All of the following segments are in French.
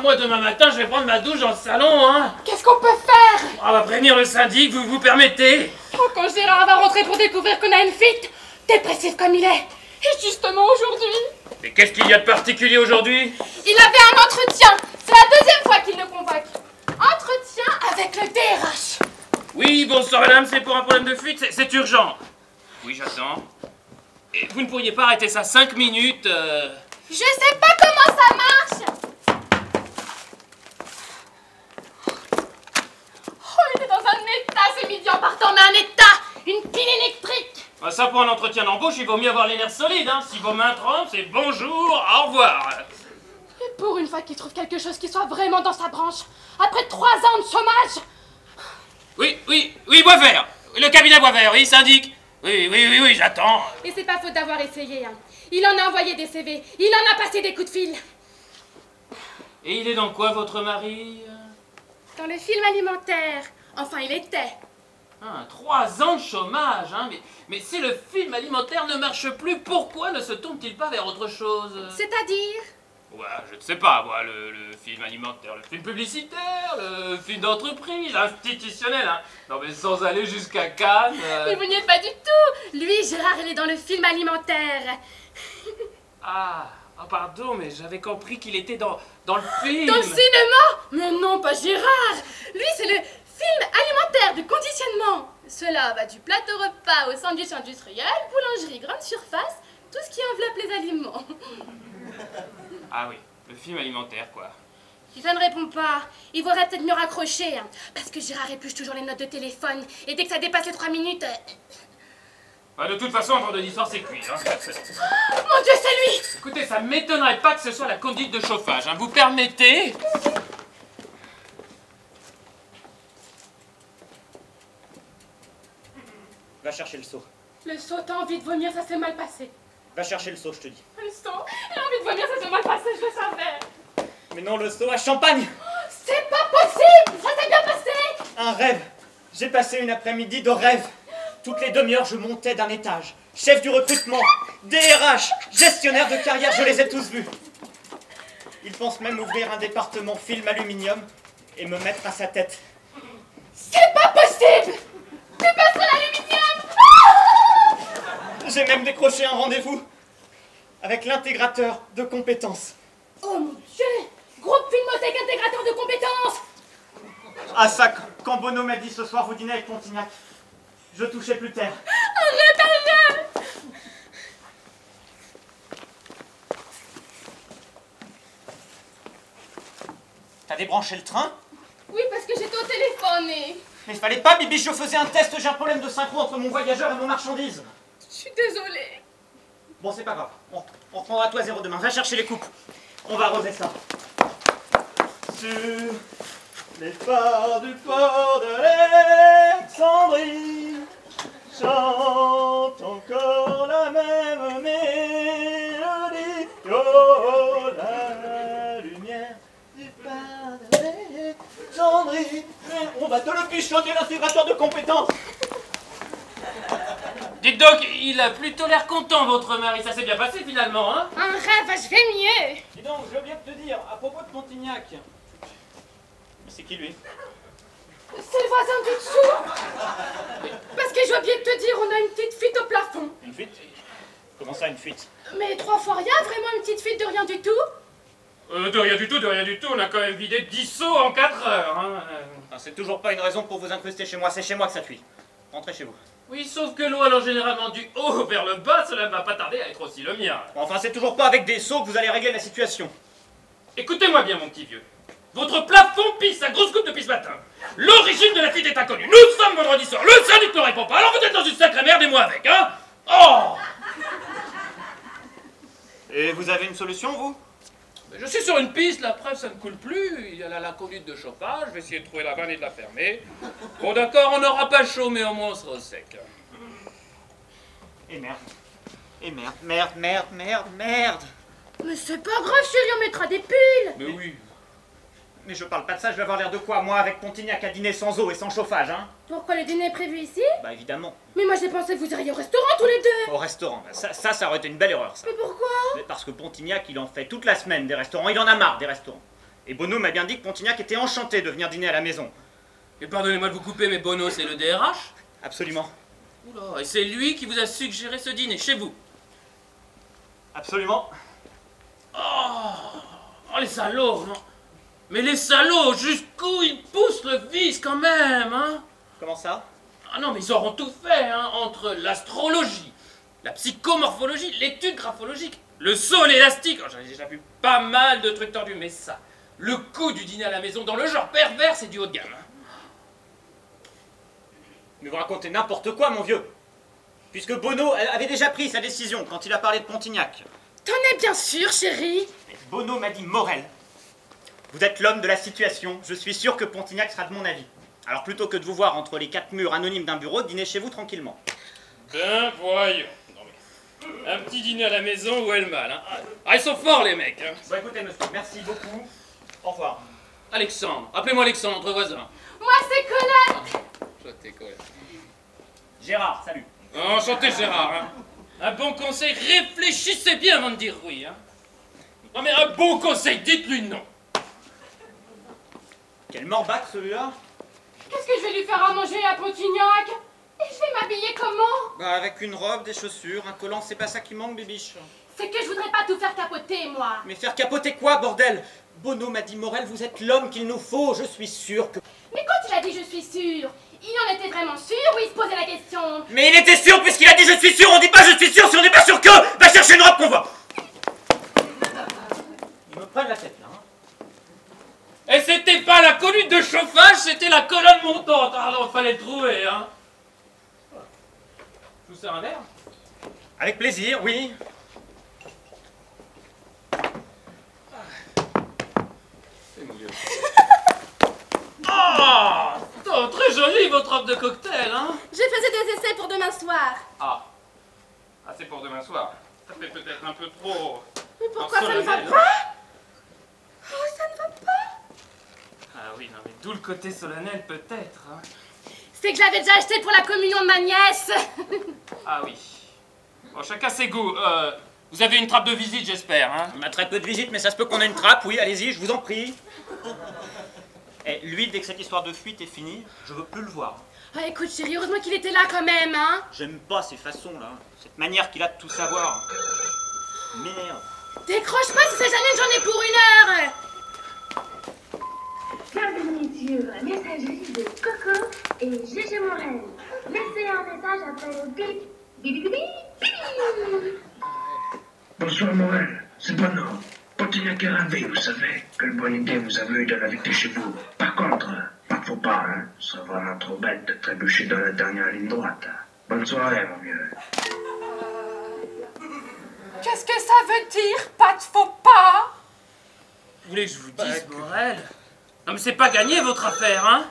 moi demain matin je vais prendre ma douche dans le salon, hein. Qu'est-ce qu'on peut faire? On va prévenir le syndic, vous permettez? Oh, quand Gérard va rentrer pour découvrir qu'on a une fuite, dépressif comme il est. Et justement aujourd'hui... Mais qu'est-ce qu'il y a de particulier aujourd'hui? Il avait un entretien. C'est la deuxième fois qu'il le convoque. Entretien avec le DRH. Oui, bonsoir madame, c'est pour un problème de fuite, c'est urgent. Oui, j'attends. Et vous ne pourriez pas arrêter ça 5 minutes Je sais pas comment ça marche. Oh, il est dans un état, ce midi en partant, mais un état. Une pile électrique. Ah, ça, pour un entretien d'embauche, il vaut mieux avoir les nerfs solides, hein. Si vos mains tremblent, c'est bonjour, au revoir. Et pour une fois qu'il trouve quelque chose qui soit vraiment dans sa branche, après 3 ans de chômage. Oui, Boisvert. Le cabinet Boisvert, oui, syndic. Oui, j'attends. Et c'est pas faute d'avoir essayé, hein. Il en a envoyé des CV, il en a passé des coups de fil. Et il est dans quoi, votre mari? Dans le film alimentaire. Enfin, il était. 3 ans de chômage, hein. Mais si le film alimentaire ne marche plus, pourquoi ne se tourne-t-il pas vers autre chose? C'est-à-dire? Ouais, je ne sais pas, moi, le film alimentaire, le film publicitaire, le film d'entreprise, institutionnel, hein. Non mais sans aller jusqu'à Cannes. Mais vous n'y êtes pas du tout. Lui, Gérard, il est dans le film alimentaire. Pardon, mais j'avais compris qu'il était dans le film. Dans le cinéma? Mais non, pas Gérard. Lui, c'est le film alimentaire de conditionnement. Cela va du plateau repas au sandwich industriel, boulangerie, grande surface, tout ce qui enveloppe les aliments. Ah oui, le film alimentaire, quoi. Si ça ne répond pas, il faudrait peut-être mieux raccrocher, hein, parce que Gérard épluche toujours les notes de téléphone, et dès que ça dépasse les 3 minutes... De toute façon, en vendredi soir, c'est cuit, hein. Oh, mon Dieu, c'est lui! Écoutez, ça m'étonnerait pas que ce soit la conduite de chauffage, hein. Vous permettez? Va chercher le seau. Le saut, t'as envie de vomir, ça s'est mal passé. Va chercher le seau, je te dis. Le saut, il a envie de vomir, ça s'est mal passé, je le savais. Mais non, le seau à champagne! C'est pas possible! Ça s'est bien passé! Un rêve! J'ai passé une après-midi de rêve. Toutes les demi-heures, je montais d'un étage. Chef du recrutement, DRH, gestionnaire de carrière, je les ai tous vus. Il pense même ouvrir un département film aluminium et me mettre à sa tête. C'est pas possible! Tu passes sur l'aluminium! J'ai même décroché un rendez-vous avec l'intégrateur de compétences. Oh mon Dieu! Groupe Filmothèque intégrateur de compétences! Ah ça, quand Bono m'a dit ce soir vous dînez avec Pontignac, je touchais plus terre. Arrête! T'as débranché le train? Oui, parce que j'étais au téléphone et... Mais il fallait pas, Bibi, je faisais un test, j'ai un problème de synchro entre mon voyageur et mon marchandise. Je suis désolée. Bon, c'est pas grave, on reprendra tout à zéro demain. Va chercher les coupes, on va arroser ça. Sur les phares du port d'Alexandrie, chante encore la même mélodie. Oh, la lumière du phare d'Alexandrie. On va te le pichoter, l'intégrateur de compétences. Dites donc, il a plutôt l'air content, votre mari. Ça s'est bien passé, finalement, hein? Un rêve, je vais mieux. Dis donc, j'ai oublié de te dire, à propos de Pontignac. C'est qui, lui? C'est le voisin du dessous. Parce que j'ai oublié de te dire, on a une petite fuite au plafond. Une fuite? Comment ça, une fuite? Mais 3 fois rien, vraiment une petite fuite de rien du tout. De rien du tout. On a quand même vidé 10 seaux en 4 heures, hein. C'est toujours pas une raison pour vous incruster chez moi, c'est chez moi que ça fuit. Rentrez chez vous. Oui, sauf que l'eau allant généralement du haut vers le bas, cela ne va pas tarder à être aussi le mien. Bon, enfin, c'est toujours pas avec des seaux que vous allez régler la situation. Écoutez-moi bien, mon petit vieux. Votre plafond pisse à grosse coupe depuis ce matin. L'origine de la fuite est inconnue. Nous sommes vendredi soir. Le syndic ne répond pas. Alors vous êtes dans une sacrée merde et moi avec, hein? Oh! Et vous avez une solution, vous? Je suis sur une piste, la preuve ça ne coule plus. Il y a là la conduite de chauffage. Je vais essayer de trouver la vanne et de la fermer. Bon, d'accord, on n'aura pas chaud, mais au moins on sera au sec. Et merde. Et merde. Mais c'est pas grave, chérie, on mettra des pulls. Mais oui. Mais je parle pas de ça, je vais avoir l'air de quoi, moi, avec Pontignac à dîner sans eau et sans chauffage, hein? Pourquoi le dîner est prévu ici? Bah, évidemment. Mais moi j'ai pensé que vous iriez au restaurant tous les deux. Au restaurant, bah, ça aurait été une belle erreur, ça. Mais pourquoi? Mais parce que Pontignac, il en fait toute la semaine des restaurants, il en a marre des restaurants. Et Bono m'a bien dit que Pontignac était enchanté de venir dîner à la maison. Et pardonnez-moi de vous couper, mais Bono, c'est le DRH? Absolument. Oula, et c'est lui qui vous a suggéré ce dîner chez vous? Absolument. Oh, les salauds, non? Mais les salauds, jusqu'où ils poussent le vice quand même, hein? Comment ça? Ah non, mais ils auront tout fait, hein, entre l'astrologie, la psychomorphologie, l'étude graphologique, le saut à l'élastique. Oh, j'en ai déjà vu pas mal de trucs tordus, mais ça, le coup du dîner à la maison dans le genre pervers, c'est du haut de gamme. Hein. Mais vous racontez n'importe quoi, mon vieux. Puisque Bono avait déjà pris sa décision quand il a parlé de Pontignac. T'en es bien sûr, chérie? Mais Bono m'a dit Morel. Vous êtes l'homme de la situation, je suis sûr que Pontignac sera de mon avis. Alors plutôt que de vous voir entre les 4 murs anonymes d'un bureau, dînez chez vous tranquillement. Ben voyons. Non, mais un petit dîner à la maison, où est le mal, hein? Ah, ils sont forts les mecs, hein. Bon écoutez monsieur, merci beaucoup. Au revoir. Alexandre, appelez-moi Alexandre, entre voisins. Moi, c'est Colette. Enchanté, Colette. Gérard, salut. Enchanté Gérard, hein. Un bon conseil, réfléchissez bien avant de dire oui, hein. Non mais un bon conseil, dites-lui non. Quel morbac celui-là. Qu'est-ce que je vais lui faire à manger à Pontignac? Et je vais m'habiller comment? Bah avec une robe, des chaussures, un collant, c'est pas ça qui manque, Bibiche. C'est que je voudrais pas tout faire capoter, moi. Mais faire capoter quoi, bordel? Bono m'a dit Morel, vous êtes l'homme qu'il nous faut, je suis sûr que... Mais quand il a dit je suis sûre, il en était vraiment sûr ou il se posait la question? Mais il était sûr puisqu'il a dit je suis sûr, on dit pas je suis sûr si on n'est pas sûr que... Va chercher une robe qu'on voit. Ils me prennent la tête là, hein. Et c'était pas la conduite de chauffage, c'était la colonne montante. Alors fallait le trouver, hein. Je vous sers un verre? Avec plaisir, oui. Ah, oh, très jolie votre robe de cocktail, hein. Je faisais des essais pour demain soir. Ah, c'est pour demain soir. Ça fait peut-être un peu trop... Mais pourquoi ça ne va solennel, pas? hein. Oh, ça ne va pas. Ah oui, non mais d'où le côté solennel peut-être, hein. C'est que je l'avais déjà acheté pour la communion de ma nièce. Ah oui. Bon, chacun ses goûts. Vous avez une trappe de visite, j'espère, hein. On a très peu de visites, mais ça se peut qu'on ait une trappe, oui, allez-y, je vous en prie. Et lui, dès que cette histoire de fuite est finie, je veux plus le voir. Ah, écoute, chérie, heureusement qu'il était là quand même, hein. J'aime pas ces façons-là, cette manière qu'il a de tout savoir. Merde. Décroche pas si c'est jamais j'en ai pour 1 heure. Bienvenue sur la messagerie de Coco et Gégé Morel. Laissez un message après le bip. Bip bip bip bip. Bonsoir Morel, c'est Bono. Pontignac est ravi, vous savez. Quelle bonne idée vous avez eu de l'inviter chez vous. Par contre, pas de faux pas, hein. Ce serait vraiment trop bête de trébucher dans la dernière ligne droite. Bonne soirée, mon vieux. Qu'est-ce que ça veut dire, pas de faux pas? Vous voulez que je vous dise, Morel? Non mais c'est pas gagné votre affaire, hein.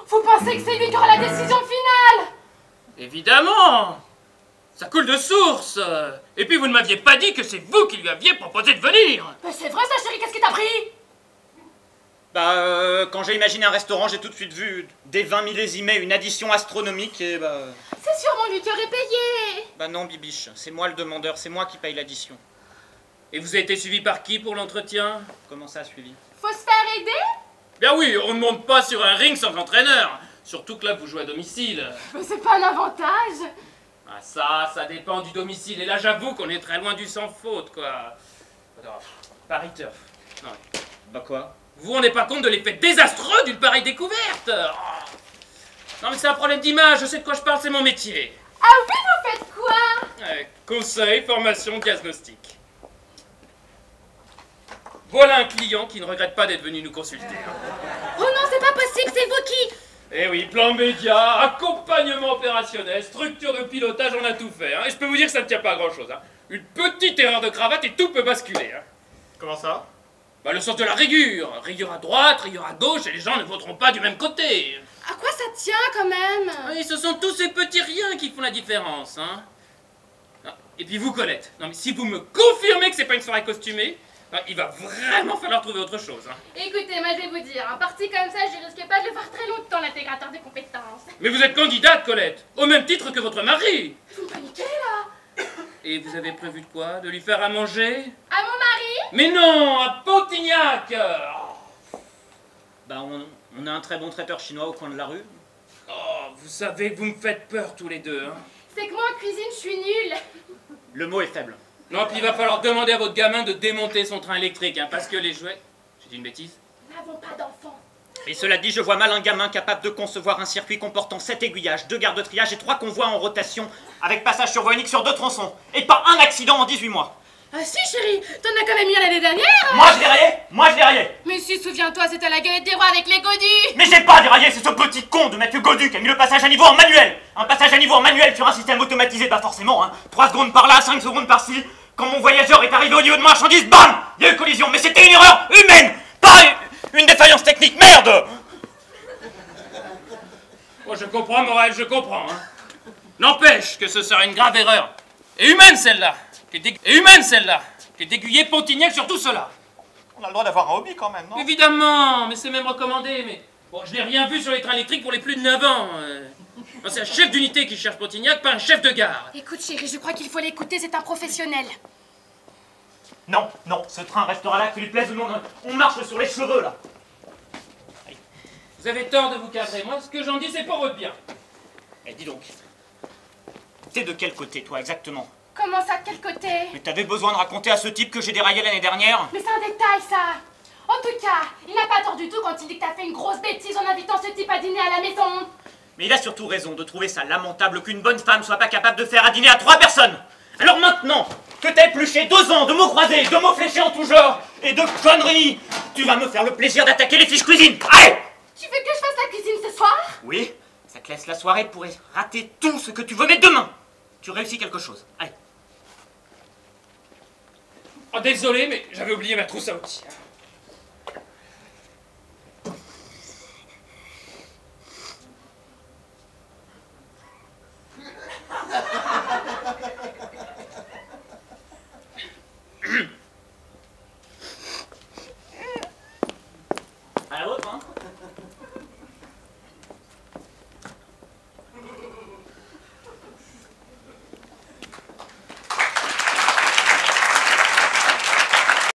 Vous pensez que c'est lui qui aura la décision finale? Évidemment. Ça coule de source. Et puis vous ne m'aviez pas dit que c'est vous qui lui aviez proposé de venir. Mais c'est vrai ça, chérie, qu'est-ce qui t'a pris? Bah, quand j'ai imaginé un restaurant, j'ai tout de suite vu des vins millésimés, une addition astronomique et bah... C'est sûrement lui qui aurait payé. Bah non, Bibiche, c'est moi le demandeur, c'est moi qui paye l'addition. Et vous avez été suivi par qui pour l'entretien? Comment ça, suivi? Faut se faire aider? Bien oui, on ne monte pas sur un ring sans entraîneur. Surtout que là, vous jouez à domicile. Mais c'est pas un avantage. Ah ça dépend du domicile. Et là, j'avoue qu'on est très loin du sans faute, quoi. Alors, Paris Turf. Non, Bah quoi? vous vous rendez pas compte de l'effet désastreux d'une pareille découverte? Oh. Non mais c'est un problème d'image, je sais de quoi je parle, c'est mon métier. Ah oui, vous faites quoi? Conseil, formation, diagnostic. Voilà un client qui ne regrette pas d'être venu nous consulter. Oh non, c'est pas possible, c'est vous qui... Eh oui, plan média, accompagnement opérationnel, structure de pilotage, on a tout fait. Hein. Et je peux vous dire que ça ne tient pas à grand chose. Hein. Une petite erreur de cravate et tout peut basculer. Hein. Comment ça? Bah, le sens de la rigueur. Rigueur à droite, rigueur à gauche, et les gens ne voteront pas du même côté. À quoi ça tient quand même? Oui, ce sont tous ces petits riens qui font la différence. Hein. Ah, et puis vous, Colette, non, mais si vous me confirmez que c'est pas une soirée costumée, il va vraiment falloir trouver autre chose. Hein. Écoutez, moi je vais vous dire, un parti comme ça, je risque pas de le faire très longtemps, l'intégrateur des compétences. Mais vous êtes candidate, Colette, au même titre que votre mari. Vous me paniquez là? Et vous avez prévu de quoi? De lui faire à manger? À mon mari? Mais non, à Pontignac. Bah, on a un très bon traiteur chinois au coin de la rue. Oh, vous savez que vous me faites peur tous les deux. Hein. C'est que moi en cuisine, je suis nulle. Le mot est faible. Non, puis il va falloir demander à votre gamin de démonter son train électrique, hein, parce que les jouets... J'ai dit une bêtise? Nous n'avons pas d'enfants. Et cela dit, je vois mal un gamin capable de concevoir un circuit comportant 7 aiguillages, 2 gares de triage et 3 convois en rotation, avec passage sur voie unique sur 2 tronçons, et pas un accident en 18 mois. Ah si chérie, t'en as quand même eu l'année dernière. Moi je l'ai rayé. Mais si, souviens-toi, c'était à la galette des rois avec les godus. Mais j'ai pas déraillé, c'est ce petit con de Mathieu Godu qui a mis le passage à niveau en manuel. Un passage à niveau en manuel sur un système automatisé, bah forcément, hein. 3 secondes par là, 5 secondes par-ci. Quand mon voyageur est arrivé au niveau de marchandise, bam, il y a eu collision. Mais c'était une erreur humaine, pas une défaillance technique, merde. Oh, je comprends, Morel, je comprends. Hein. N'empêche que ce serait une grave erreur. Et humaine celle-là. Que d'aiguiller Pontignac sur tout cela. On a le droit d'avoir un hobby quand même, non? Évidemment, mais c'est même recommandé, mais... Bon, je n'ai rien vu sur les trains électriques pour les plus de 9 ans. Non, c'est un chef d'unité qui cherche Pontignac, pas un chef de gare. Écoute chérie, je crois qu'il faut l'écouter, c'est un professionnel. Non, ce train restera là, que lui plaise ou non. On marche sur les cheveux, là. Vous avez tort de vous cadrer. Moi, ce que j'en dis, c'est pour votre bien. Eh, dis donc. T'es de quel côté, toi, exactement? Comment ça, de quel côté? Mais t'avais besoin de raconter à ce type que j'ai déraillé l'année dernière? Mais c'est un détail, ça. En tout cas, il n'a pas tort du tout quand il dit que t'as fait une grosse bêtise en invitant ce type à dîner à la maison. Mais il a surtout raison de trouver ça lamentable qu'une bonne femme soit pas capable de faire à dîner à 3 personnes. Alors maintenant que t'as épluché 2 ans de mots croisés, de mots fléchés en tout genre, et de conneries, tu vas me faire le plaisir d'attaquer les fiches cuisine. Allez! Tu veux que je fasse la cuisine ce soir? Oui, ça te laisse la soirée pour rater tout ce que tu veux, mais demain, tu réussis quelque chose. Allez. Oh, désolé, mais j'avais oublié ma trousse à outils.